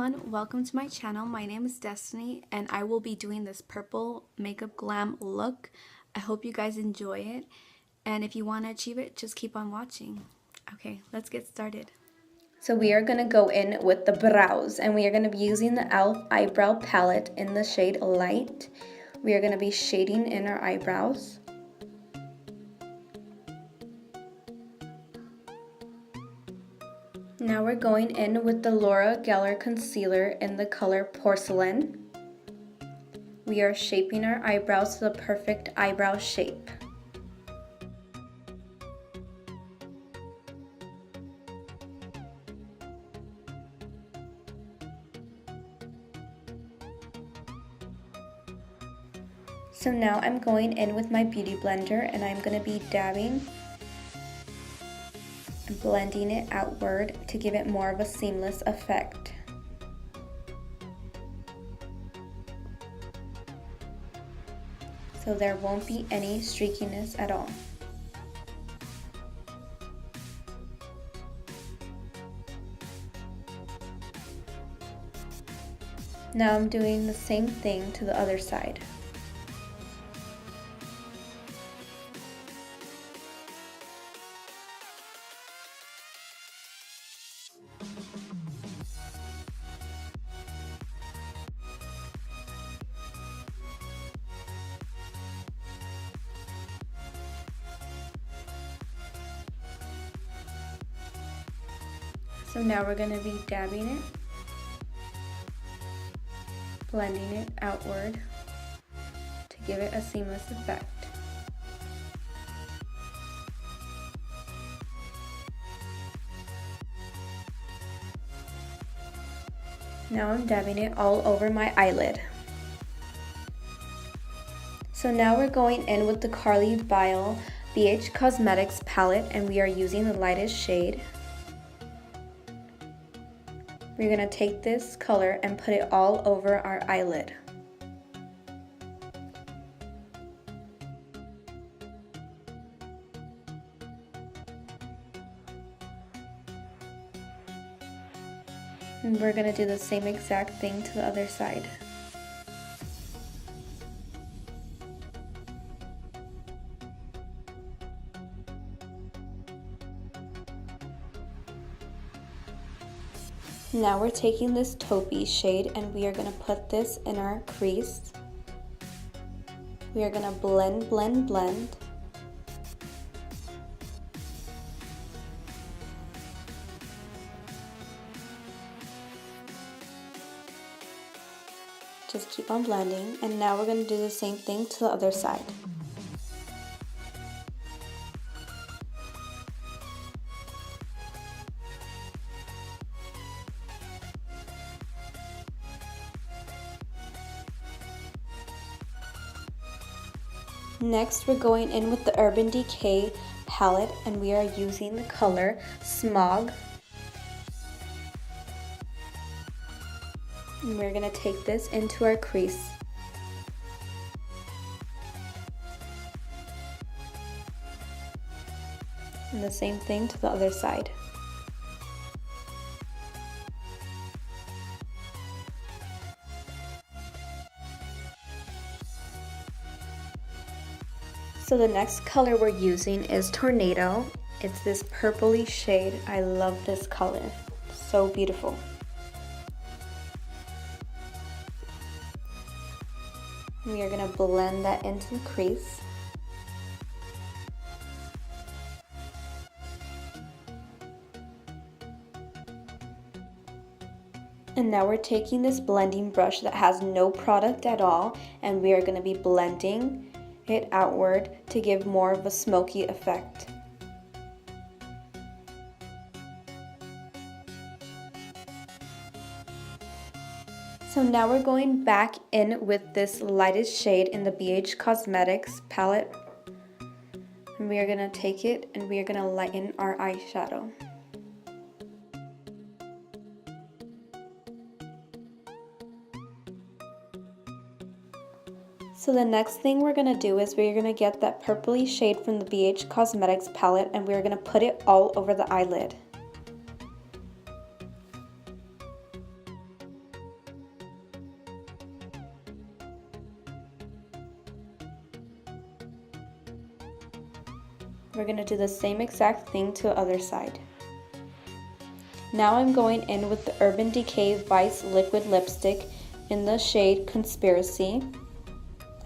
everyone, welcome to my channel. My name is Destiny and I will be doing this purple makeup glam look. I hope you guys enjoy it, and if you want to achieve it, just keep on watching. Okay, let's get started. So we are going to go in with the brows, and we are going to be using the e.l.f. eyebrow palette in the shade Light. We are going to be shading in our eyebrows. Now we're going in with the Laura Geller concealer in the color Porcelain. We are shaping our eyebrows to the perfect eyebrow shape. So now I'm going in with my beauty blender and I'm going to be dabbing and blending it outward to give it more of a seamless effect. So there won't be any streakiness at all. Now I'm doing the same thing to the other side. So now we're going to be dabbing it, blending it outward to give it a seamless effect. Now I'm dabbing it all over my eyelid. So now we're going in with the Carli Bybel BH Cosmetics palette, and we are using the lightest shade. We're going to take this color and put it all over our eyelid. And we're going to do the same exact thing to the other side. Now we're taking this taupey shade and we are going to put this in our crease. We are going to blend, blend, blend. Just keep on blending, and now we're going to do the same thing to the other side. Next, we're going in with the Urban Decay palette, and we are using the color Smog. And we're going to take this into our crease. And the same thing to the other side. So the next color we're using is Tornado. It's this purpley shade. I love this color. So beautiful. We are going to blend that into the crease. And now we're taking this blending brush that has no product at all, and we are going to be blending it outward to give more of a smoky effect. So now we're going back in with this lightest shade in the BH Cosmetics palette, and we are going to take it and we are going to lighten our eyeshadow. So the next thing we're going to do is we're going to get that purpley shade from the BH Cosmetics palette, and we're going to put it all over the eyelid. We're going to do the same exact thing to the other side. Now I'm going in with the Urban Decay Vice Liquid Lipstick in the shade Conspiracy.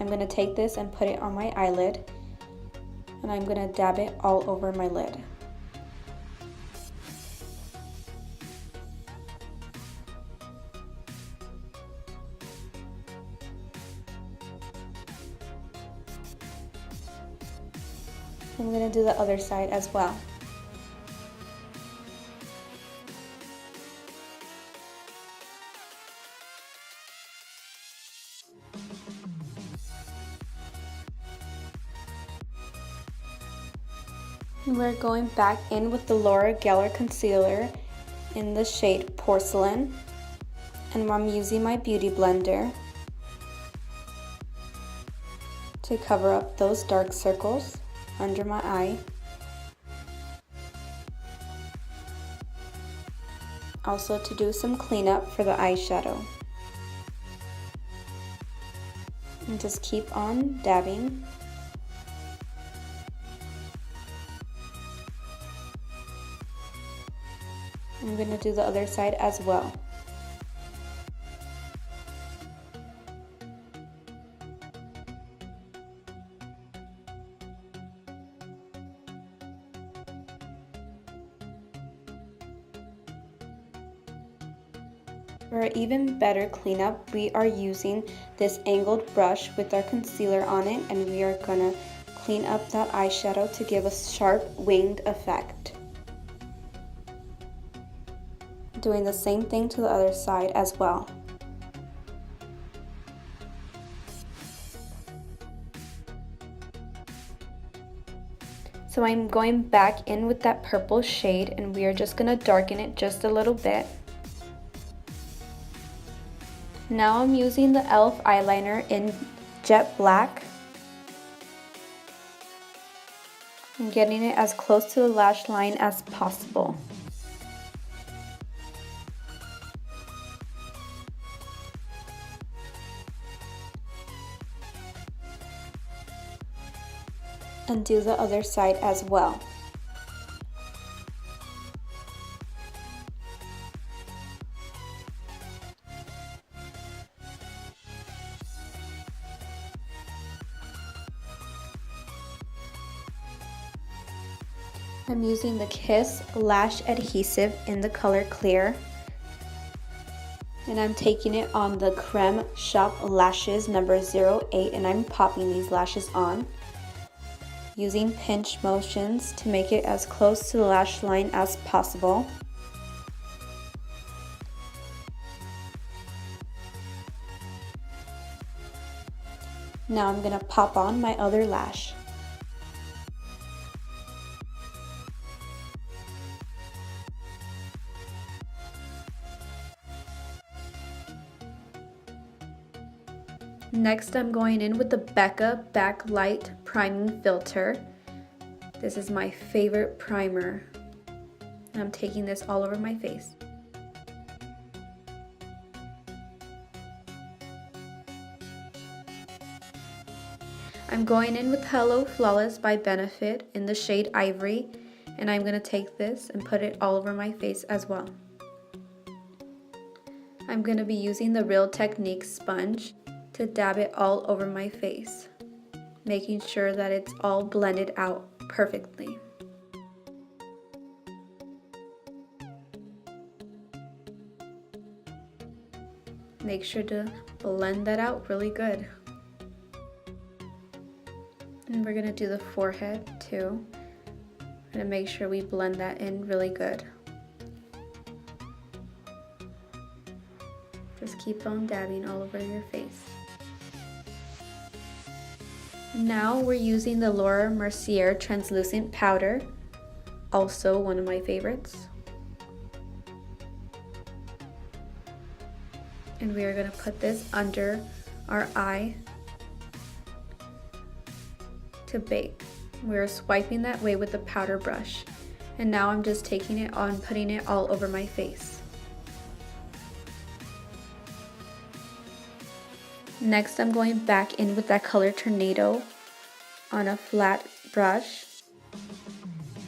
I'm going to take this and put it on my eyelid, and I'm going to dab it all over my lid. I'm going to do the other side as well. We're going back in with the Laura Geller Concealer in the shade Porcelain, and I'm using my Beauty Blender to cover up those dark circles under my eye. Also to do some cleanup for the eyeshadow. And just keep on dabbing. I'm going to do the other side as well. For an even better cleanup, we are using this angled brush with our concealer on it, and we are gonna clean up that eyeshadow to give a sharp winged effect. Doing the same thing to the other side as well. So I'm going back in with that purple shade, and we are just gonna darken it just a little bit. Now I'm using the e.l.f. eyeliner in Jet Black. I'm getting it as close to the lash line as possible. And do the other side as well. I'm using the Kiss Lash Adhesive in the color Clear. And I'm taking it on the Crème Shop Lashes number 08, and I'm popping these lashes on, using pinch motions to make it as close to the lash line as possible. Now I'm going to pop on my other lash. Next, I'm going in with the Becca Backlight Priming Filter. This is my favorite primer. And I'm taking this all over my face. I'm going in with Hello Flawless by Benefit in the shade Ivory, and I'm going to take this and put it all over my face as well. I'm going to be using the Real Technique sponge to dab it all over my face, making sure that it's all blended out perfectly. Make sure to blend that out really good. And we're going to do the forehead too. We're going to make sure we blend that in really good. Just keep on dabbing all over your face. Now we're using the Laura Mercier Translucent Powder, also one of my favorites. And we are going to put this under our eye to bake. We're swiping that way with the powder brush. And now I'm just taking it on, putting it all over my face. Next, I'm going back in with that color Tornado on a flat brush.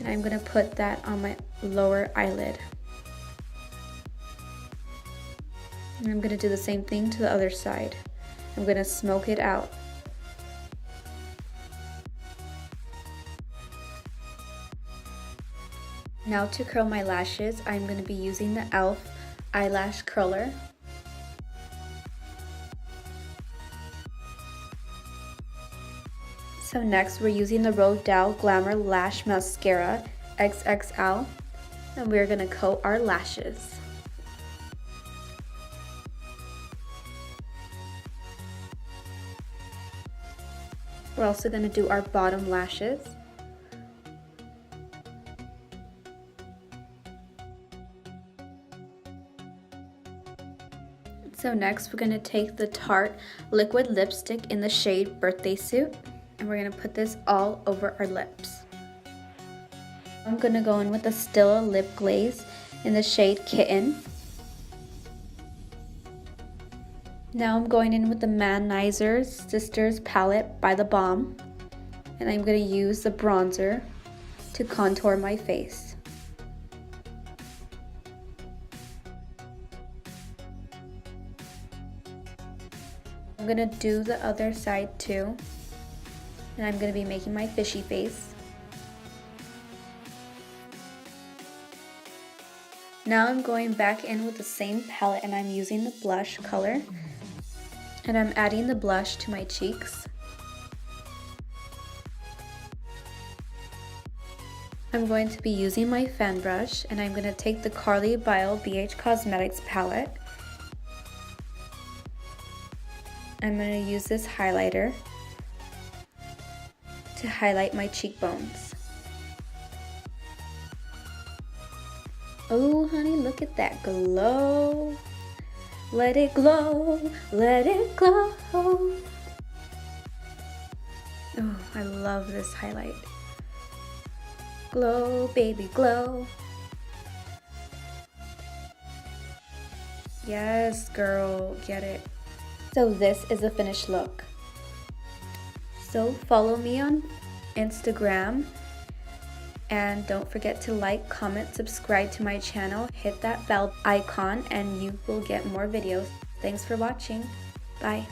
And I'm going to put that on my lower eyelid. And I'm going to do the same thing to the other side. I'm going to smoke it out. Now to curl my lashes, I'm going to be using the e.l.f. Eyelash Curler. So next we're using the Rodial Glamolash Mascara XXL, and we're going to coat our lashes. We're also going to do our bottom lashes. So next we're going to take the Tarte liquid lipstick in the shade Birthday Suit, and we're going to put this all over our lips. I'm going to go in with the Stila lip glaze in the shade Kitten. Now I'm going in with the Manizer Sisters palette by the Balm, and I'm going to use the bronzer to contour my face. I'm going to do the other side too, and I'm going to be making my fishy face. Now I'm going back in with the same palette, and I'm using the blush color, and I'm adding the blush to my cheeks. I'm going to be using my fan brush, and I'm going to take the Carli Bybel BH Cosmetics palette. I'm going to use this highlighter to highlight my cheekbones. Oh honey, look at that glow. Let it glow, let it glow. Oh, I love this highlight. Glow, baby, glow. Yes, girl, get it. So this is the finished look. So follow me on Instagram, and don't forget to like, comment, subscribe to my channel, hit that bell icon, and you will get more videos. Thanks for watching. Bye.